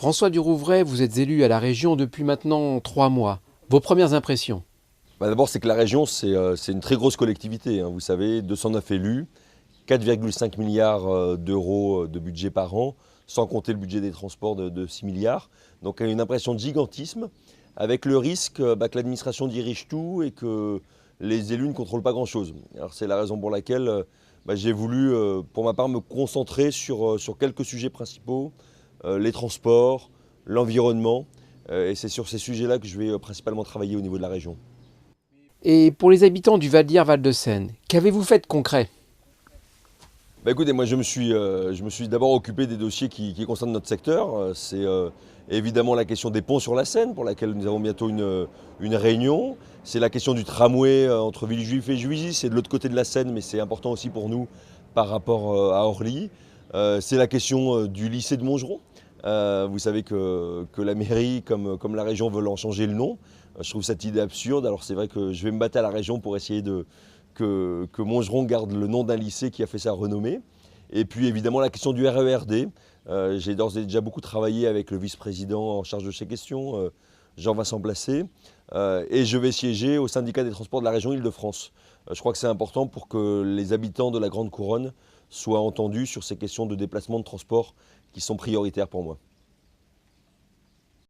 François Durouvray, vous êtes élu à la région depuis maintenant 3 mois. Vos premières impressions? D'abord, c'est que la région, c'est une très grosse collectivité, hein. Vous savez, 209 élus, 4,5 milliards d'euros de budget par an, sans compter le budget des transports de 6 milliards. Donc il y a une impression de gigantisme, avec le risque que l'administration dirige tout et que les élus ne contrôlent pas grand-chose. Alors c'est la raison pour laquelle j'ai voulu, pour ma part, me concentrer sur quelques sujets principaux, les transports, l'environnement, et c'est sur ces sujets-là que je vais principalement travailler au niveau de la région. Et pour les habitants du Val d'Ir-Val de Seine, qu'avez-vous fait de concret? Écoutez, moi je me suis d'abord occupé des dossiers qui concernent notre secteur. C'est évidemment la question des ponts sur la Seine, pour laquelle nous avons bientôt une réunion. C'est la question du tramway entre Villejuif et Juvisy, c'est de l'autre côté de la Seine, mais c'est important aussi pour nous par rapport à Orly. C'est la question du lycée de Montgeron. Vous savez que la mairie, comme la région, veulent en changer le nom. Je trouve cette idée absurde. Alors c'est vrai que je vais me battre à la région pour essayer que Montgeron garde le nom d'un lycée qui a fait sa renommée. Et puis évidemment la question du RERD. J'ai d'ores et déjà beaucoup travaillé avec le vice-président en charge de ces questions, Jean-Vincent Placé. Et je vais siéger au syndicat des transports de la région Île-de-France. Je crois que c'est important pour que les habitants de la Grande Couronne soient entendus sur ces questions de déplacement de transport qui sont prioritaires pour moi.